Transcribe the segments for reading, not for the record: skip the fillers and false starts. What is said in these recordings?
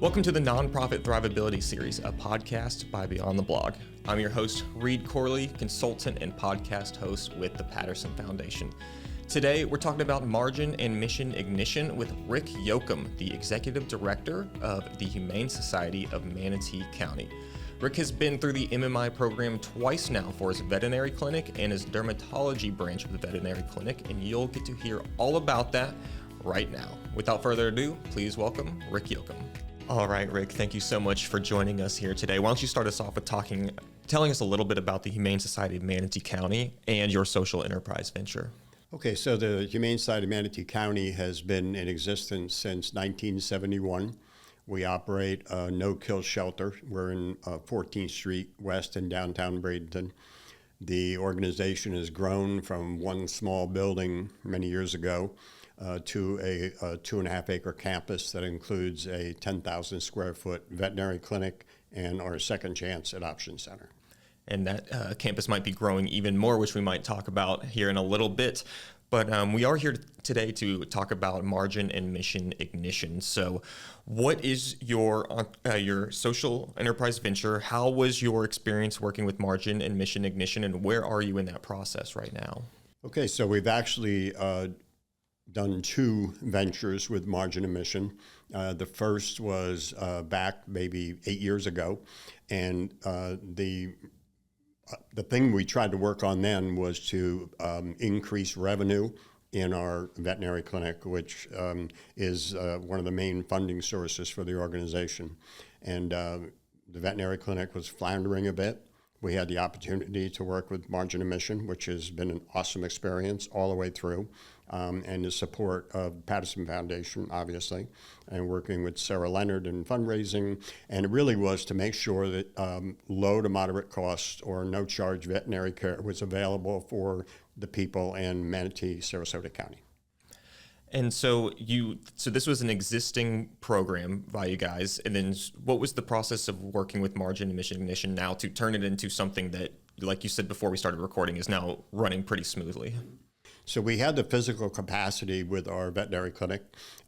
Welcome to the Nonprofit Thrivability series, a podcast by Beyond the Blog. I'm your host, Read Corley, consultant and podcast host with the Patterson Foundation. Today, we're talking about margin and mission ignition with Rick Yocum, the executive director of the Humane Society of Manatee County. Rick has been through the MMI program twice now for his veterinary clinic and his dermatology branch of the veterinary clinic, and you'll get to hear all about that right now. Without further ado, please welcome Rick Yocum. All right, Rick, thank you so much for joining us here today. Why don't you start us off with telling us a little bit about the Humane Society of Manatee County and your social enterprise venture? Okay, so the Humane Society of Manatee County has been in existence since 1971. We operate a no-kill shelter. We're in 14th Street West in downtown Bradenton. The organization has grown from one small building many years ago to a 2.5 acre campus that includes a 10,000 square foot veterinary clinic and our Second Chance Adoption Center. And that campus might be growing even more, which we might talk about here in a little bit. But we are here today to talk about margin and mission ignition. So what is your social enterprise venture? How was your experience working with margin and mission ignition, and where are you in that process right now? Okay, so we've actually done two ventures with margin and mission. The first was back maybe 8 years ago, and the thing we tried to work on then was to increase revenue in our veterinary clinic, which is one of the main funding sources for the organization. And the veterinary clinic was floundering a bit. We had the opportunity to work with Margin and Mission, which has been an awesome experience all the way through, and the support of Patterson Foundation, obviously, and working with Sarah Leonard in fundraising. And it really was to make sure that low to moderate cost or no charge veterinary care was available for the people in Manatee, Sarasota County. And so this was an existing program by you guys, and then what was the process of working with Margin and Mission Ignition now to turn it into something that, like you said before we started recording, is now running pretty smoothly? So we had the physical capacity with our veterinary clinic,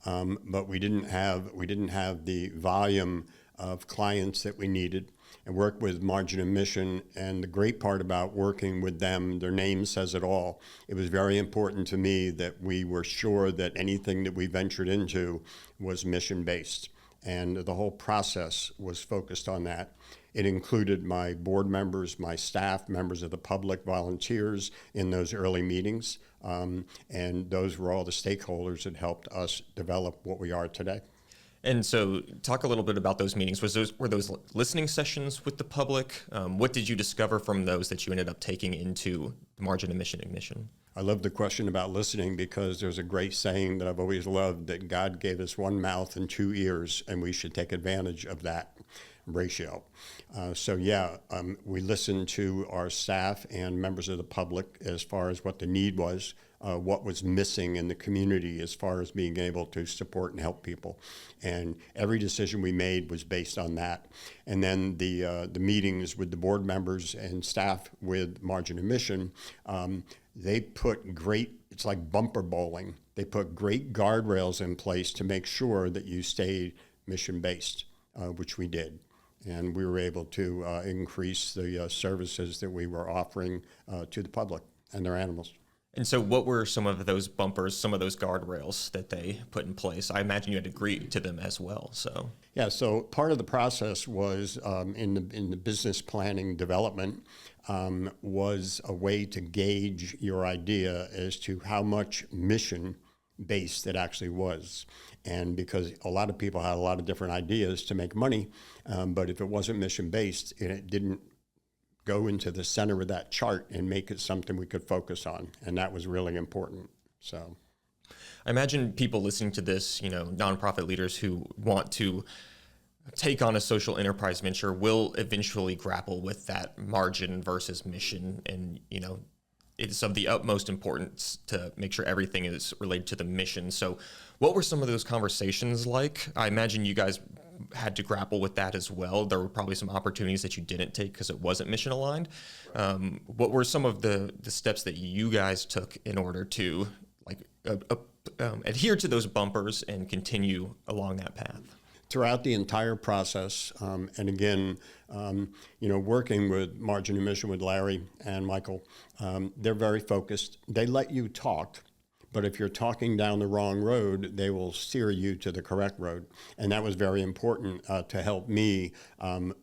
but we didn't have the volume of clients that we needed, and worked with Margin and Mission. And the great part about working with them, their name says it all. It was very important to me that we were sure that anything that we ventured into was mission-based. And the whole process was focused on that. It included my board members, my staff, members of the public, volunteers in those early meetings. And those were all the stakeholders that helped us develop what we are today. And so talk a little bit about those meetings. Were those listening sessions with the public? What did you discover from those that you ended up taking into Margin and Mission Ignition? I love the question about listening, because there's a great saying that I've always loved, that God gave us one mouth and two ears, and we should take advantage of that ratio. We listened to our staff and members of the public as far as what the need was, what was missing in the community as far as being able to support and help people. And every decision we made was based on that. And then the meetings with the board members and staff with Margin and Mission, they put it's like bumper bowling. They put great guardrails in place to make sure that you stayed mission-based, which we did. And we were able to increase the services that we were offering to the public and their animals. And so what were some of those bumpers, some of those guardrails that they put in place? I imagine you had to agree to them as well. So part of the process was in the business planning development was a way to gauge your idea as to how much mission-based it actually was. And because a lot of people had a lot of different ideas to make money, but if it wasn't mission-based, it didn't go into the center of that chart and make it something we could focus on. And that was really important. So I imagine people listening to this, nonprofit leaders who want to take on a social enterprise venture will eventually grapple with that margin versus mission. And, it's of the utmost importance to make sure everything is related to the mission. So what were some of those conversations like? I imagine you guys had to grapple with that as well. There were probably some opportunities that you didn't take because it wasn't mission aligned. What were some of the steps that you guys took in order to adhere to those bumpers and continue along that path? throughout the entire process. And again, working with margin and mission with Larry and Michael, they're very focused. They let you talk, but if you're talking down the wrong road, they will steer you to the correct road. And that was very important to help me,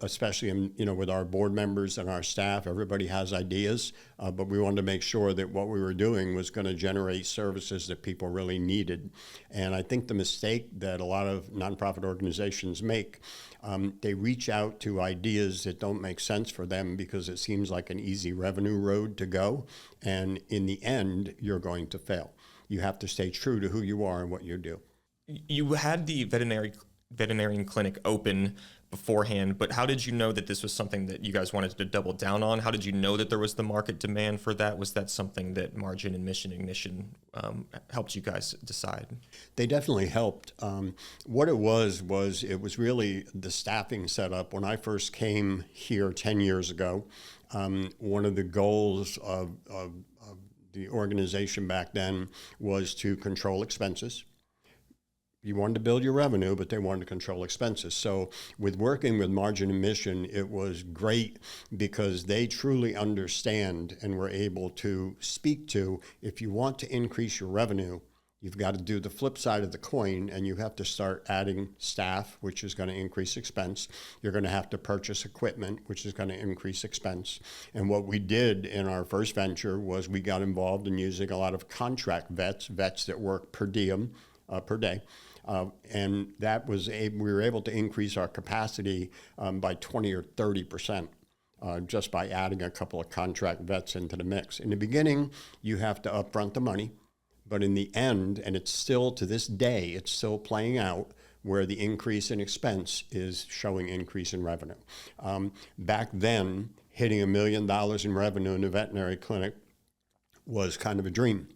especially with our board members and our staff. Everybody has ideas, but we wanted to make sure that what we were doing was going to generate services that people really needed. And I think the mistake that a lot of nonprofit organizations make, they reach out to ideas that don't make sense for them because it seems like an easy revenue road to go. And in the end, you're going to fail. You have to stay true to who you are and what you do. You had the veterinarian clinic open beforehand, but how did you know that this was something that you guys wanted to double down on? How did you know that there was the market demand for that? Was that something that Margin and Mission Ignition helped you guys decide? They definitely helped. What it was really the staffing setup. When I first came here 10 years ago, one of the goals of the organization back then was to control expenses. You wanted to build your revenue, but they wanted to control expenses. So with working with Margin and Mission, it was great because they truly understand and were able to speak to, if you want to increase your revenue, you've got to do the flip side of the coin, and you have to start adding staff, which is going to increase expense. You're going to have to purchase equipment, which is going to increase expense. And what we did in our first venture was we got involved in using a lot of contract vets that work per diem, per day. And that was we were able to increase our capacity by 20 or 30%. Just by adding a couple of contract vets into the mix. In the beginning, you have to upfront the money. But in the end, and it's still to this day, it's still playing out where the increase in expense is showing increase in revenue. Back then, hitting $1 million in revenue in a veterinary clinic was kind of a dream.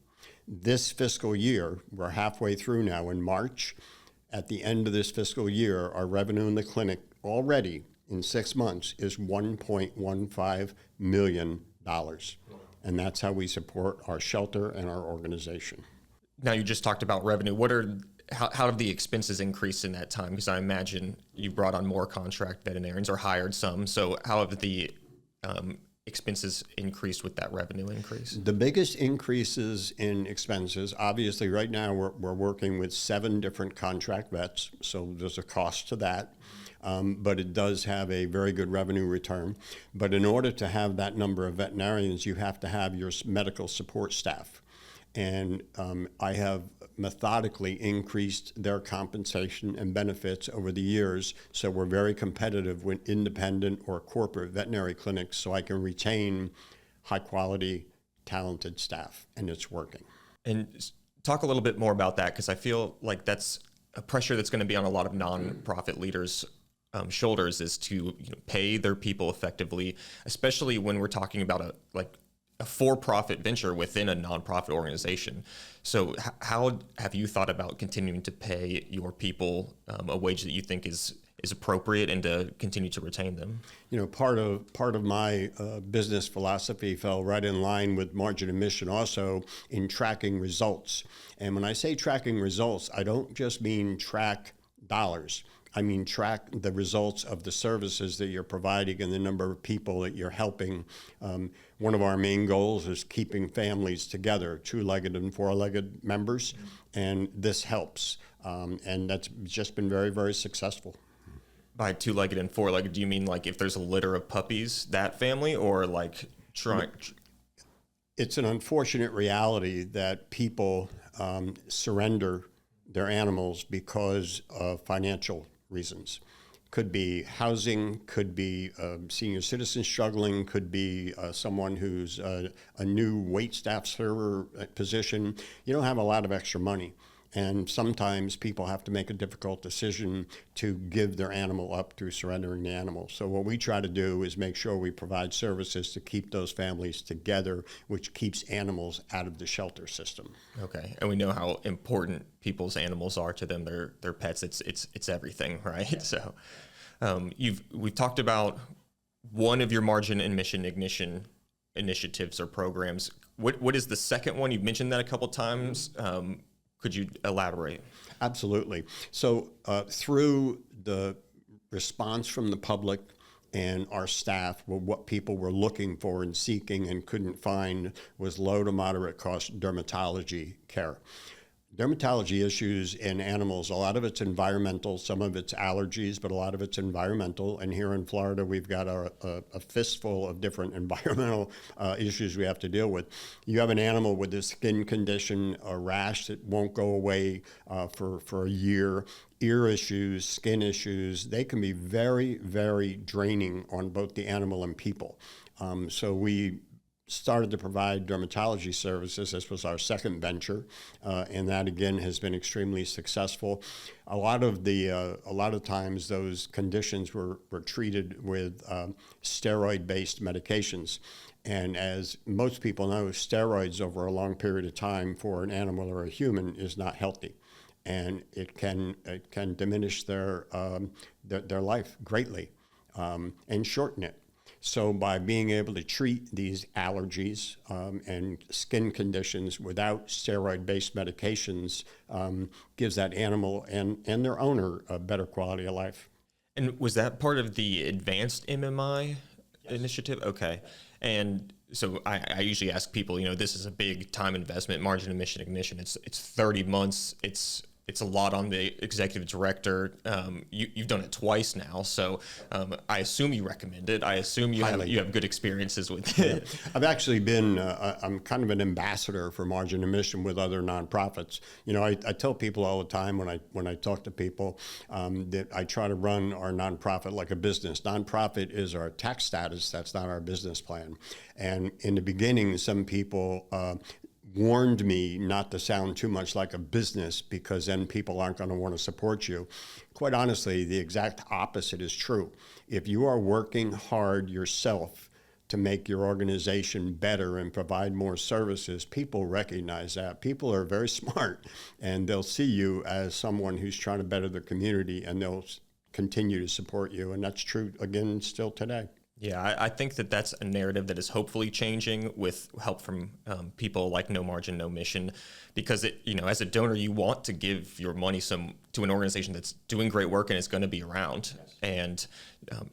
This fiscal year, we're halfway through now in March. At the end of this fiscal year, our revenue in the clinic already in 6 months is $1.15 million. And that's how we support our shelter and our organization. Now, you just talked about revenue. How have the expenses increased in that time? Because I imagine you brought on more contract veterinarians or hired some. So how have the expenses increased with that revenue increase? The biggest increases in expenses, obviously right now we're working with 7 different contract vets. So there's a cost to that. But it does have a very good revenue return. But in order to have that number of veterinarians, you have to have your medical support staff. And I have methodically increased their compensation and benefits over the years. So we're very competitive with independent or corporate veterinary clinics so I can retain high quality, talented staff. And it's working. And talk a little bit more about that, because I feel like that's a pressure that's going to be on a lot of nonprofit leaders' shoulders, is to pay their people effectively, especially when we're talking about a for-profit venture within a nonprofit organization. So how have you thought about continuing to pay your people a wage that you think is appropriate and to continue to retain them? Part of my business philosophy fell right in line with Margin and Mission also in tracking results. And when I say tracking results, I don't just mean track dollars. I mean, track the results of the services that you're providing and the number of people that you're helping. One of our main goals is keeping families together, 2-legged and 4-legged members, and this helps. And that's just been very, very successful. By 2-legged and 4-legged, do you mean like if there's a litter of puppies, that family, or like trying? It's an unfortunate reality that people surrender their animals because of financial reasons. Could be housing, could be senior citizens struggling, could be someone who's a new waitstaff server position. You don't have a lot of extra money. And sometimes people have to make a difficult decision to give their animal up through surrendering the animal. So what we try to do is make sure we provide services to keep those families together, which keeps animals out of the shelter system. Okay, and we know how important people's animals are to them. Their pets. It's everything, right? Yeah. So we've talked about one of your Margin and Mission Ignition initiatives or programs. What is the second one? You've mentioned that a couple times. Could you elaborate? Absolutely. So through the response from the public and our staff, what people were looking for and seeking and couldn't find was low to moderate cost dermatology care. Dermatology issues in animals, a lot of it's environmental, some of it's allergies, but a lot of it's environmental. And here in Florida, we've got a fistful of different environmental issues we have to deal with. You have an animal with a skin condition, a rash that won't go away for a year, ear issues, skin issues. They can be very, very draining on both the animal and people. So we started to provide dermatology services. This was our second venture, and that again has been extremely successful. A lot of times those conditions were treated with steroid-based medications, and as most people know, steroids over a long period of time for an animal or a human is not healthy, and it can diminish their life greatly and shorten it. So by being able to treat these allergies and skin conditions without steroid-based medications gives that animal and their owner a better quality of life. And was that part of the advanced MMI initiative? Okay. And so I usually ask people, this is a big time investment, margin of mission ignition. It's 30 months. It's a lot on the executive director. You've done it twice now, so I assume you recommend it. I assume you have good experiences with it. I've actually been, I'm kind of an ambassador for margin of mission with other nonprofits. I tell people all the time when I talk to people that I try to run our nonprofit like a business. Nonprofit is our tax status. That's not our business plan. And in the beginning, some people warned me not to sound too much like a business because then people aren't going to want to support you. Quite honestly, the exact opposite is true. If you are working hard yourself to make your organization better and provide more services, people recognize that. People are very smart, and they'll see you as someone who's trying to better the community, and they'll continue to support you. And that's true, again, still today. Yeah, I think that's a narrative that is hopefully changing with help from people like No Margin, No Mission, because as a donor, you want to give your money to an organization that's doing great work and is going to be around. Yes. And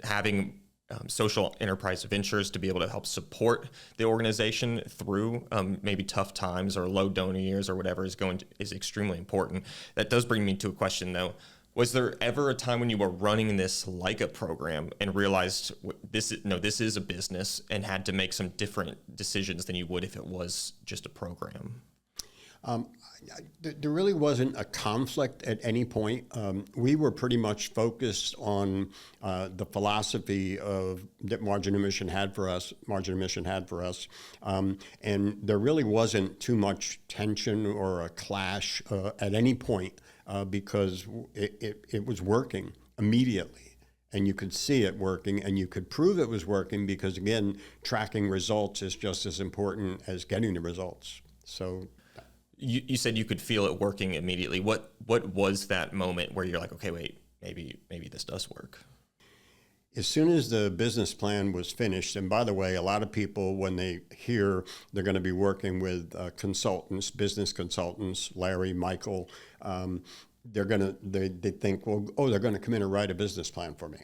having social enterprise ventures to be able to help support the organization through maybe tough times or low donor years or whatever is extremely important. That does bring me to a question though. Was there ever a time when you were running this like a program and realized this is a business and had to make some different decisions than you would if it was just a program? There really wasn't a conflict at any point. We were pretty much focused on the philosophy that Margin of Mission had for us, and there really wasn't too much tension or a clash at any point because it was working immediately. And you could see it working, and you could prove it was working because, again, tracking results is just as important as getting the results. So. You said you could feel it working immediately. What was that moment where you're like, okay, wait, maybe this does work? As soon as the business plan was finished, and by the way, a lot of people, when they hear they're going to be working with consultants, business consultants, Larry, Michael, they think, they're going to come in and write a business plan for me.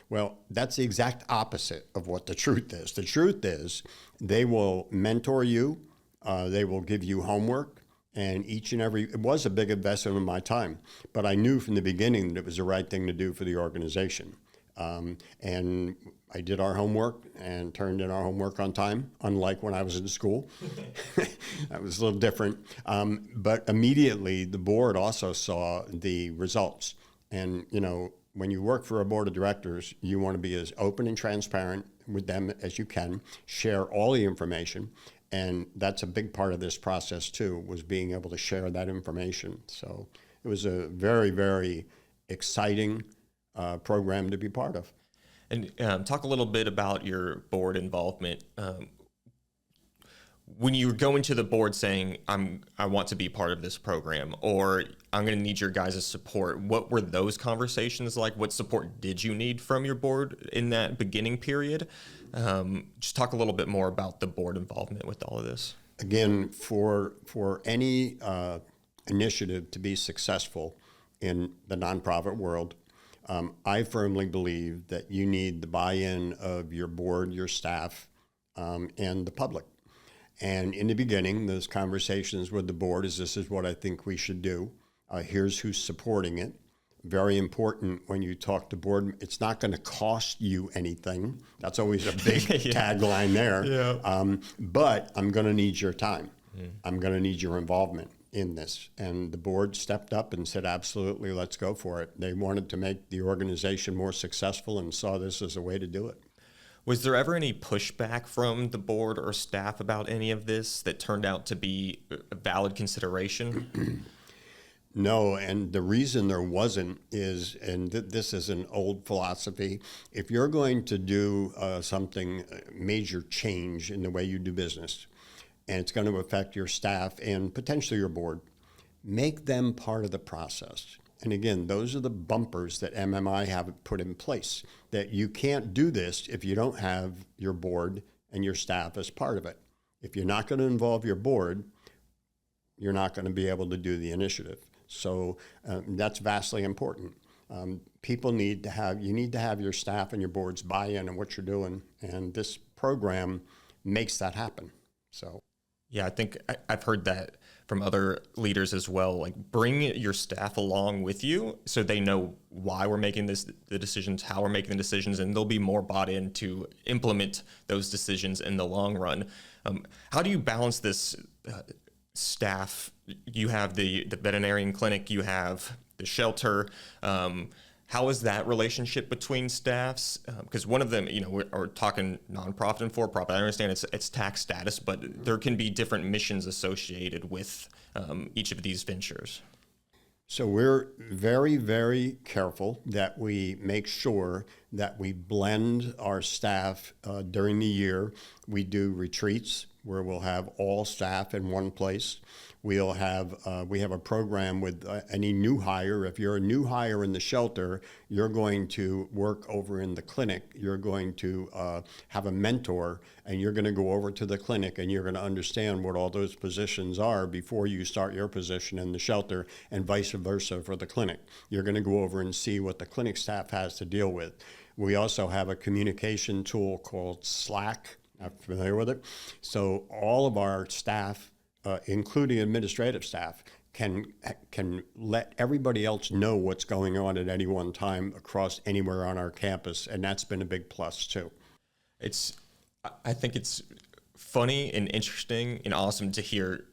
Well, that's the exact opposite of what the truth is. The truth is they will mentor you, they will give you homework. And it was a big investment of my time, but I knew from the beginning that it was the right thing to do for the organization. And I did our homework and turned in our homework on time, unlike when I was in school. That was a little different. But immediately the board also saw the results. And, when you work for a board of directors, you want to be as open and transparent with them as you can, share all the information. And that's a big part of this process, too, was being able to share that information. So it was a very, very exciting program to be part of. And talk a little bit about your board involvement. When you were going to the board saying, I want to be part of this program, or I'm going to need your guys' support, what were those conversations like? What support did you need from your board in that beginning period? Just talk a little bit more about the board involvement with all of this. Again, for any initiative to be successful in the nonprofit world, I firmly believe that you need the buy-in of your board, your staff, and the public. And in the beginning, those conversations with the board is, this is what I think we should do. Here's who's supporting it. Very important when you talk to board, it's not going to cost you anything. That's always a big tagline there. Yeah. But I'm going to need your time. I'm going to need your involvement in this. And the board stepped up and said, absolutely, let's go for it. They wanted to make the organization more successful and saw this as a way to do it. Was there ever any pushback from the board or staff about any of this that turned out to be a valid consideration? No, and the reason there wasn't is, and this is an old philosophy, if you're going to do something, major change in the way you do business, and it's going to affect your staff and potentially your board, make them part of the process. And again, those are the bumpers that MMI have put in place, that you can't do this if you don't have your board and your staff as part of it. If you're not going to involve your board, you're not going to be able to do the initiative. So that's vastly important. You need to have your staff and your boards buy in on what you're doing, and this program makes that happen. So, yeah, I think I've heard that from other leaders as well. Like, bring your staff along with you so they know why we're making the decisions, how we're making the decisions, and they'll be more bought in to implement those decisions in the long run. How do you balance this? Staff, you have the veterinarian clinic, you have the shelter. How is that relationship between staffs? Because one of them, we're talking nonprofit and for-profit. I understand it's tax status, but there can be different missions associated with each of these ventures. So we're very, very careful that we make sure that we blend our staff during the year. We do retreats where we'll have all staff in one place. We have a program with any new hire. If you're a new hire in the shelter, you're going to work over in the clinic. You're going to have a mentor, and you're going to go over to the clinic, and you're going to understand what all those positions are before you start your position in the shelter, and vice versa for the clinic. You're going to go over and see what the clinic staff has to deal with. We also have a communication tool called Slack. I'm familiar with it. So all of our staff, including administrative staff, can let everybody else know what's going on at any one time across anywhere on our campus, and that's been a big plus too. I think it's funny and interesting and awesome to hear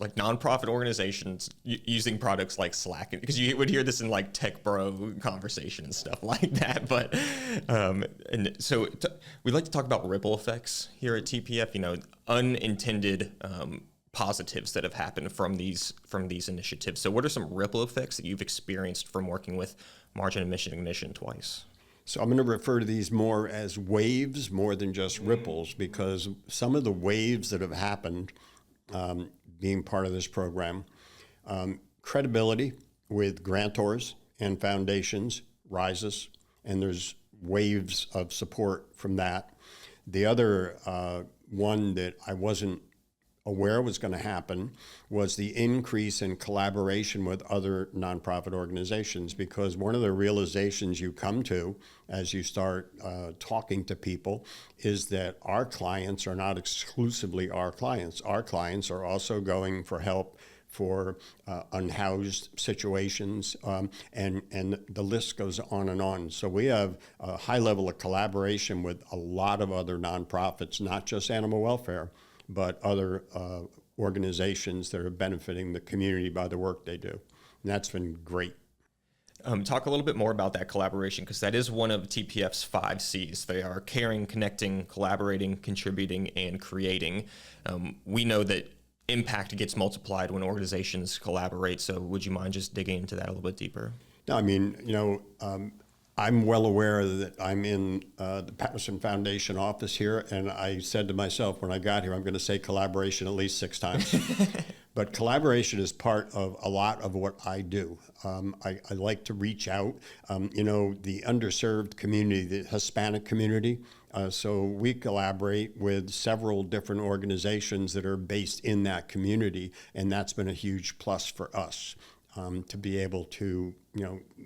like nonprofit organizations using products like Slack, because you would hear this in like tech bro conversation and stuff like that. But we'd like to talk about ripple effects here at TPF. Unintended positives that have happened from these initiatives. So what are some ripple effects that you've experienced from working with Margin and Mission Ignition twice? So I'm going to refer to these more as waves more than just ripples, because some of the waves that have happened being part of this program, credibility with grantors and foundations rises, and there's waves of support from that. The other one that I wasn't aware was going to happen was the increase in collaboration with other nonprofit organizations, because one of the realizations you come to as you start talking to people is that our clients are not exclusively our clients. Our clients are also going for help for unhoused situations, and the list goes on and on. So we have a high level of collaboration with a lot of other nonprofits, not just animal welfare, but other organizations that are benefiting the community by the work they do. And that's been great. Talk a little bit more about that collaboration, because that is one of TPF's 5 C's. They are caring, connecting, collaborating, contributing, and creating. We know that impact gets multiplied when organizations collaborate. So would you mind just digging into that a little bit deeper? No, I mean, I'm well aware that I'm in the Patterson Foundation office here, and I said to myself when I got here, I'm going to say collaboration at least 6 times. But collaboration is part of a lot of what I do. I like to reach out. The underserved community, the Hispanic community, So we collaborate with several different organizations that are based in that community, and that's been a huge plus for us. To be able to,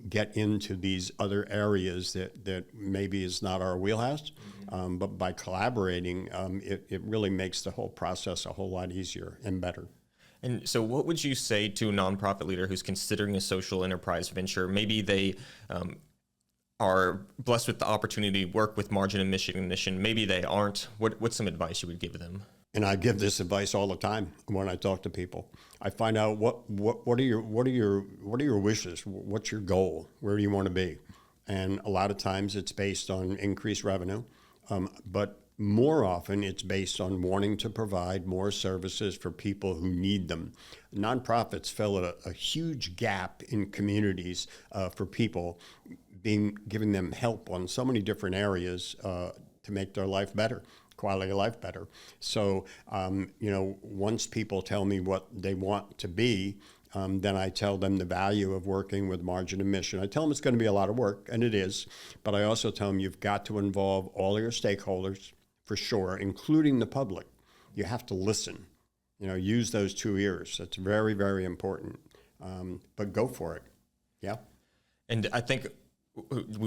get into these other areas that maybe is not our wheelhouse, but by collaborating, it really makes the whole process a whole lot easier and better. And so what would you say to a nonprofit leader who's considering a social enterprise venture? Maybe they are blessed with the opportunity to work with margin and mission ignition. Maybe they aren't. What's some advice you would give them? And I give this advice all the time when I talk to people. I find out what are your wishes? What's your goal? Where do you want to be? And a lot of times it's based on increased revenue, but more often it's based on wanting to provide more services for people who need them. Nonprofits fill a huge gap in communities for people, giving them help on so many different areas to make their life better. Quality of life better. So, once people tell me what they want to be, then I tell them the value of working with margin and mission. I tell them it's going to be a lot of work, and it is, but I also tell them you've got to involve all your stakeholders, for sure, including the public. You have to listen. Use those 2 ears. That's very, very important. But go for it. Yeah. And I think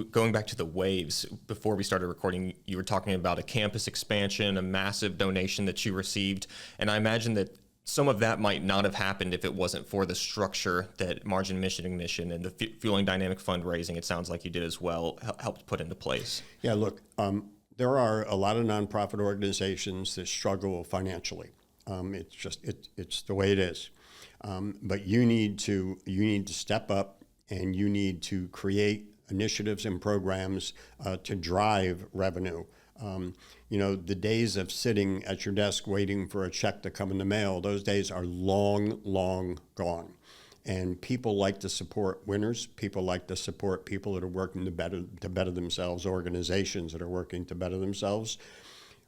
going back to the waves, before we started recording, you were talking about a campus expansion, a massive donation that you received. And I imagine that some of that might not have happened if it wasn't for the structure that Margin Mission Ignition and the Fueling Dynamic fundraising, it sounds like you did as well, helped put into place. Yeah, look, there are a lot of nonprofit organizations that struggle financially. It's the way it is. But you need to step up, and you need to create initiatives and programs to drive revenue. The days of sitting at your desk waiting for a check to come in the mail, those days are long, long gone. And people like to support winners. People like to support people that are working to better themselves, organizations that are working to better themselves.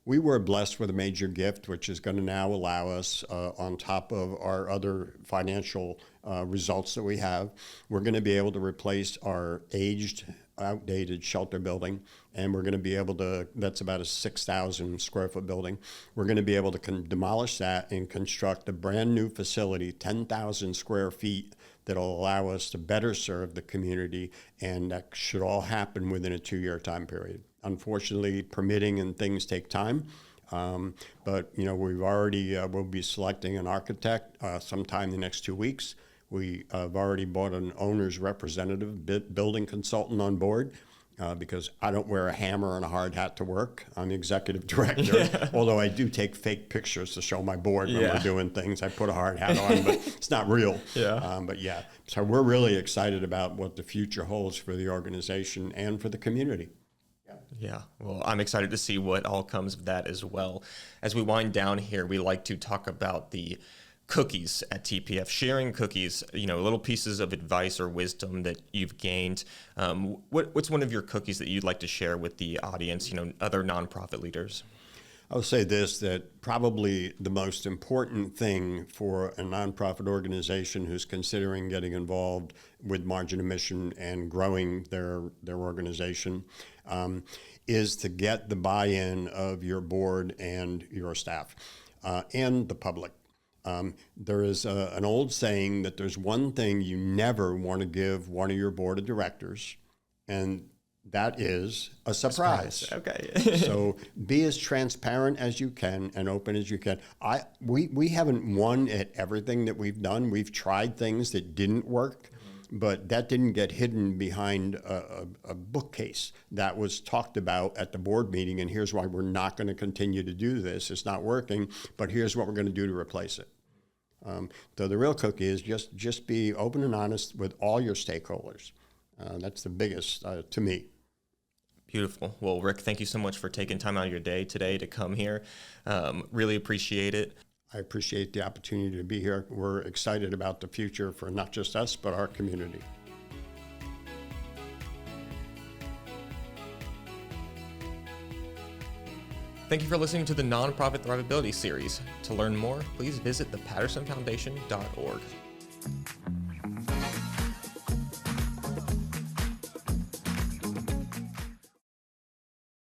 We were blessed with a major gift, which is going to now allow us, on top of our other financial results that we have, we're going to be able to replace our aged, outdated shelter building, and we're going to be able to, that's about a 6,000 square foot building, we're going to be able to demolish that and construct a brand new facility, 10,000 square feet, that'll allow us to better serve the community, and that should all happen within a 2-year time period. Unfortunately, permitting and things take time, but we've already we'll be selecting an architect sometime in the next 2 weeks. We have already brought an owner's representative, building consultant on board, because I don't wear a hammer and a hard hat to work. I'm the executive director, although I do take fake pictures to show my board when we're doing things. I put a hard hat on, but it's not real. So we're really excited about what the future holds for the organization and for the community. Yeah, well, I'm excited to see what all comes of that as well. As we wind down here, we like to talk about the cookies at TPF, sharing cookies, little pieces of advice or wisdom that you've gained. What's one of your cookies that you'd like to share with the audience, other nonprofit leaders? I'll say this, that probably the most important thing for a nonprofit organization who's considering getting involved with margin and mission and growing their organization is to get the buy-in of your board and your staff and the public. There is an old saying that there's one thing you never want to give one of your board of directors, and that is a surprise. Okay. So be as transparent as you can and open as you can. We haven't won at everything that we've done. We've tried things that didn't work, but that didn't get hidden behind a bookcase that was talked about at the board meeting, and here's why we're not going to continue to do this. It's not working, but here's what we're going to do to replace it. So the real cookie is just be open and honest with all your stakeholders. That's the biggest to me. Beautiful. Well, Rick, thank you so much for taking time out of your day today to come here. Really appreciate it. I appreciate the opportunity to be here. We're excited about the future for not just us, but our community. Thank you for listening to the Nonprofit Thrivability series. To learn more, please visit thepattersonfoundation.org.